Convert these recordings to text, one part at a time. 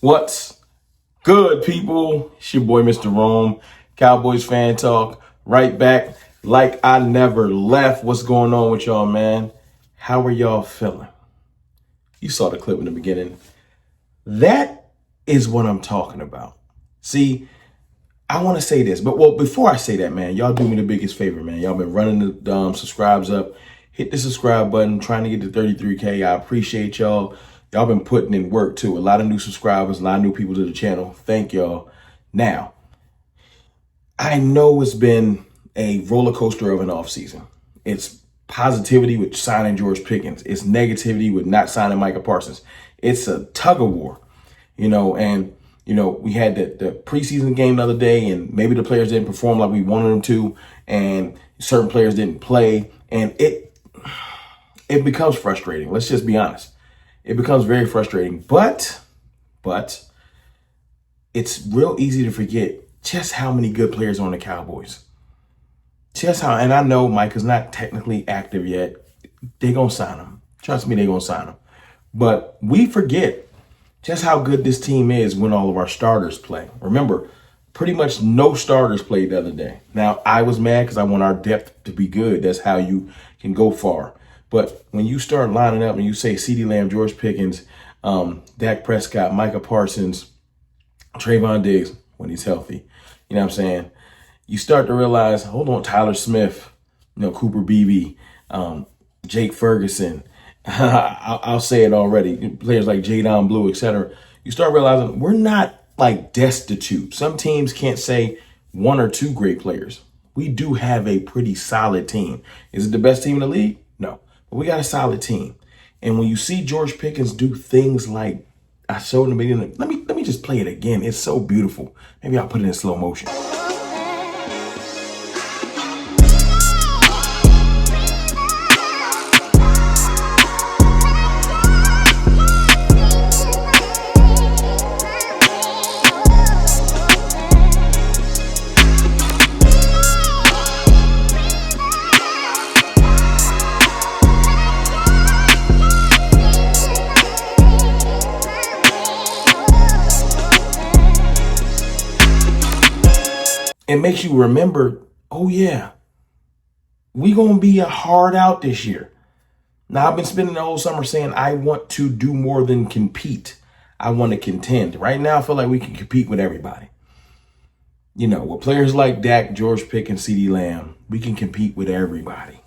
What's good, people? It's your boy, Mr. Rome, Cowboys fan talk, right back like I never left. What's going on with y'all, man? How are y'all feeling? You saw the clip in the beginning. That is what I'm talking about. See, I want to say this, but before I say that, man, y'all do me the biggest favor, man. Y'all been running the subscribes up. Hit the subscribe button, trying to get to 33K. I appreciate y'all. Y'all been putting in work too. A lot of new subscribers, a lot of new people to the channel. Thank y'all. Now, I know it's been a roller coaster of an offseason. It's positivity with signing George Pickens. It's negativity with not signing Micah Parsons. It's a tug of war, and we had the preseason game the other day, and maybe the players didn't perform like we wanted them to, and certain players didn't play, and it becomes frustrating. Let's just be honest. It becomes very frustrating, but it's real easy to forget just how many good players are on the Cowboys. And I know Micah's not technically active yet. They're going to sign him. Trust me, they're going to sign him. But we forget just how good this team is when all of our starters play. Remember, pretty much no starters played the other day. Now, I was mad because I want our depth to be good. That's how you can go far. But when you start lining up and you say CeeDee Lamb, George Pickens, Dak Prescott, Micah Parsons, Trayvon Diggs, when he's healthy, you know what I'm saying? You start to realize, hold on, Tyler Smith, Cooper Beebe, Jake Ferguson. I'll say it already. Players like Jadon Blue, etc. You start realizing we're not like destitute. Some teams can't say one or two great players. We do have a pretty solid team. Is it the best team in the league? No. But we got a solid team. And when you see George Pickens do things like I showed in the beginning, let me just play it again. It's so beautiful. Maybe I'll put it in slow motion. It makes you remember, oh yeah, we gonna be a hard out this year. Now, I've been spending the whole summer saying I want to do more than compete. I want to contend. Right now, I feel like we can compete with everybody. With players like Dak, George Pickens, CeeDee Lamb, we can compete with everybody.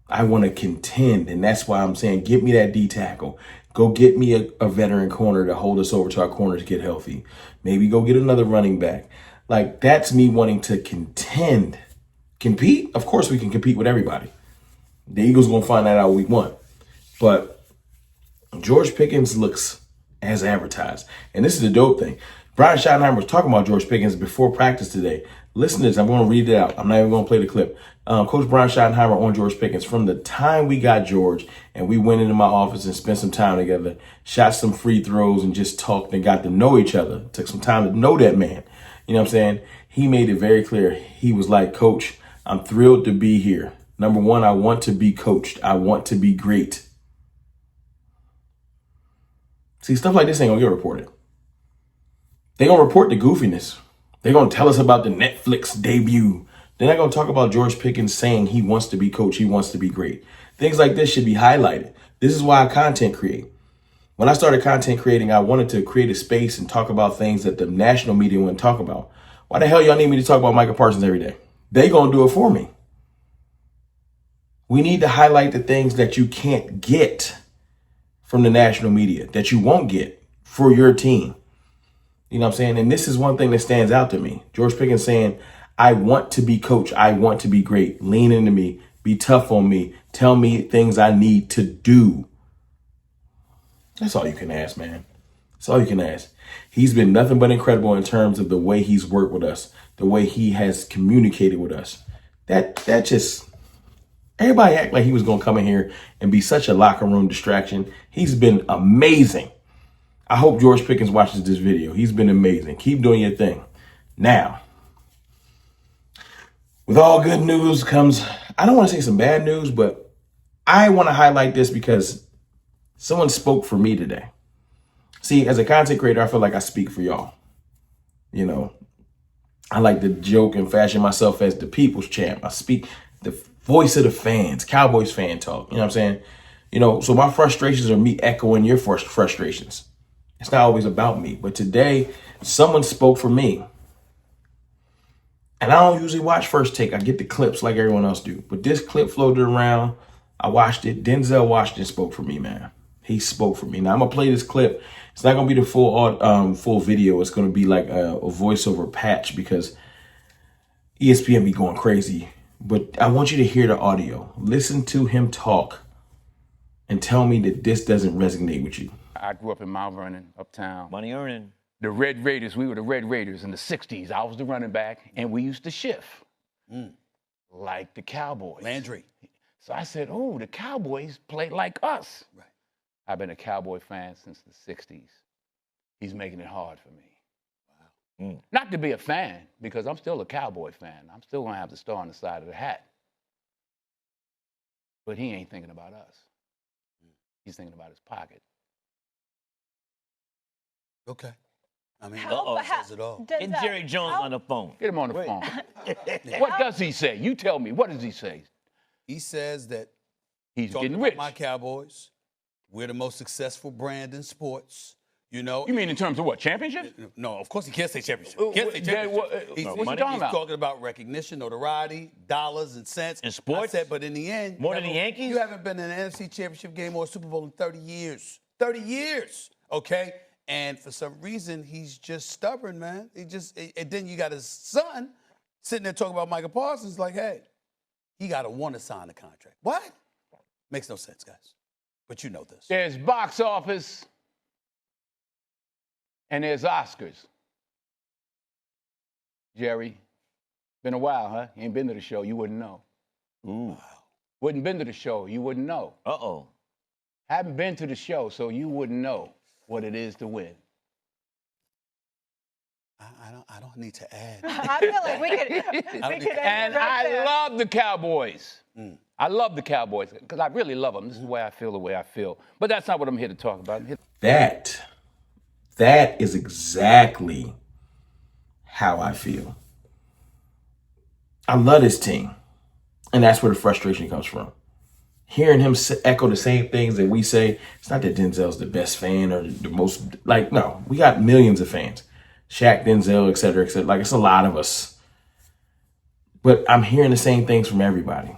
I want to contend, and that's why I'm saying get me that D tackle. Go get me a veteran corner to hold us over to our corners get healthy. Maybe go get another running back. Like, that's me wanting to contend. Compete? Of course we can compete with everybody. The Eagles going to find that out week 1. But George Pickens looks as advertised. And this is the dope thing. Brian Schottenheimer was talking about George Pickens before practice today. Listen to this. I'm going to read it out. I'm not even going to play the clip. Coach Brian Schottenheimer on George Pickens. From the time we got George and we went into my office and spent some time together, shot some free throws and just talked and got to know each other. Took some time to know that man. You know what I'm saying? He made it very clear. He was like, Coach, I'm thrilled to be here. Number one, I want to be coached. I want to be great. See, stuff like this ain't going to get reported. They're going to report the goofiness. They're going to tell us about the Netflix debut. They're not going to talk about George Pickens saying he wants to be coached. He wants to be great. Things like this should be highlighted. This is why I content create. When I started content creating, I wanted to create a space and talk about things that the national media wouldn't talk about. Why the hell y'all need me to talk about Micah Parsons every day? They gonna do it for me. We need to highlight the things that you can't get from the national media, that you won't get for your team. You know what I'm saying? And this is one thing that stands out to me. George Pickens saying, I want to be coached. I want to be great. Lean into me. Be tough on me. Tell me things I need to do. That's all you can ask, man. That's all you can ask. He's been nothing but incredible in terms of the way he's worked with us, the way he has communicated with us. That just, everybody act like he was going to come in here and be such a locker room distraction. He's been amazing. I hope George Pickens watches this video. He's been amazing. Keep doing your thing. Now, with all good news comes, I don't want to say some bad news, but I want to highlight this because someone spoke for me today. See, as a content creator, I feel like I speak for y'all. You know, I like to joke and fashion myself as the people's champ. I speak the voice of the fans, Cowboys fan talk. You know what I'm saying? You know, so my frustrations are me echoing your frustrations. It's not always about me. But today, someone spoke for me. And I don't usually watch First Take. I get the clips like everyone else do. But this clip floated around. I watched it. Denzel Washington spoke for me, man. He spoke for me. Now, I'm going to play this clip. It's not going to be the full video. It's going to be like a voiceover patch because ESPN be going crazy. But I want you to hear the audio. Listen to him talk and tell me that this doesn't resonate with you. I grew up in Mount Vernon, uptown. Money earning. The Red Raiders, we were the Red Raiders in the 60s. I was the running back, and we used to shift like the Cowboys. Landry. So I said, oh, the Cowboys play like us. Right. I've been a Cowboy fan since the 60s. He's making it hard for me. Wow. Not to be a fan, because I'm still a Cowboy fan. I'm still going to have the star on the side of the hat. But he ain't thinking about us. He's thinking about his pocket. Okay. I mean, says it all. Get Jerry Jones on the phone. Get him on the phone. What does he say? You tell me. What does he say? He says that he's getting rich. My Cowboys, we're the most successful brand in sports. You know. You mean in terms of what? Championship? No, of course he can't say championship. He can't say championship. He's talking about recognition, notoriety, dollars and cents. In sports? I said, but in the end, more than the Yankees? You haven't been in an NFC championship game or a Super Bowl in 30 years. 30 years, okay? And for some reason, he's just stubborn, man. And then you got his son sitting there talking about Michael Parsons like, hey, he got to want to sign the contract. What? Makes no sense, guys. But you know this. There's box office and there's Oscars. Jerry, been a while, huh? You ain't been to the show, you wouldn't know. Ooh. Wow. Wouldn't been to the show, you wouldn't know. Uh-oh. Haven't been to the show, so you wouldn't know what it is to win. I don't need to add. I feel like we could and I love the Cowboys. I love the Cowboys because I really love them. This is the way I feel. But that's not what I'm here to talk about. That is exactly how I feel. I love this team. And that's where the frustration comes from. Hearing him echo the same things that we say, it's not that Denzel's the best fan or the most, no, we got millions of fans. Shaq, Denzel, et cetera, et cetera. Like, it's a lot of us. But I'm hearing the same things from everybody.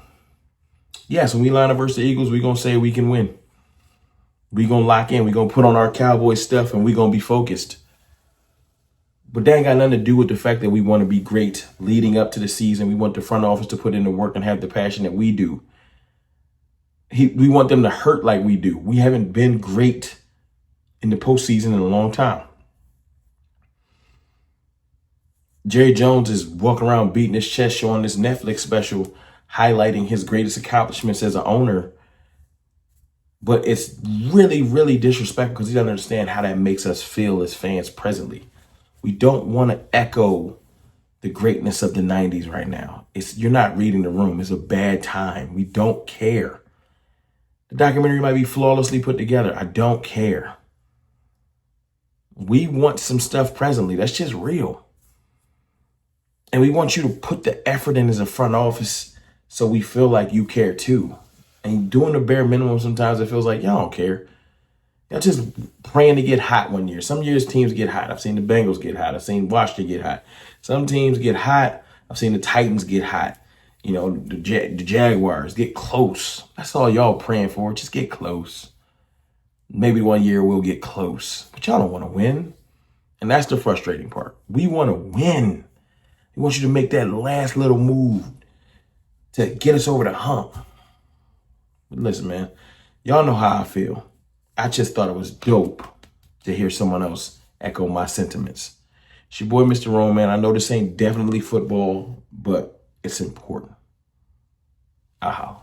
Yes, when we line up versus the Eagles, we're going to say we can win. We're going to lock in. We're going to put on our Cowboy stuff, and we're going to be focused. But that ain't got nothing to do with the fact that we want to be great leading up to the season. We want the front office to put in the work and have the passion that we do. We want them to hurt like we do. We haven't been great in the postseason in a long time. Jerry Jones is walking around beating his chest, showing this Netflix special, highlighting his greatest accomplishments as an owner. But it's really, really disrespectful because he doesn't understand how that makes us feel as fans presently. We don't want to echo the greatness of the 90s right now. You're not reading the room. It's a bad time. We don't care. The documentary might be flawlessly put together. I don't care. We want some stuff presently. That's just real. And we want you to put the effort in as a front office so we feel like you care too. And doing the bare minimum, sometimes it feels like y'all don't care. Y'all just praying to get hot one year. Some years teams get hot. I've seen the Bengals get hot. I've seen Washington get hot. Some teams get hot. I've seen the Titans get hot. You know, the Jaguars get close. That's all y'all praying for. Just get close. Maybe one year we'll get close. But y'all don't want to win. And that's the frustrating part. We want to win. We want you to make that last little move to get us over the hump. But listen, man, y'all know how I feel. I just thought it was dope to hear someone else echo my sentiments. It's your boy, Mr. Rome, man. I know this ain't definitely football, but it's important. Aha.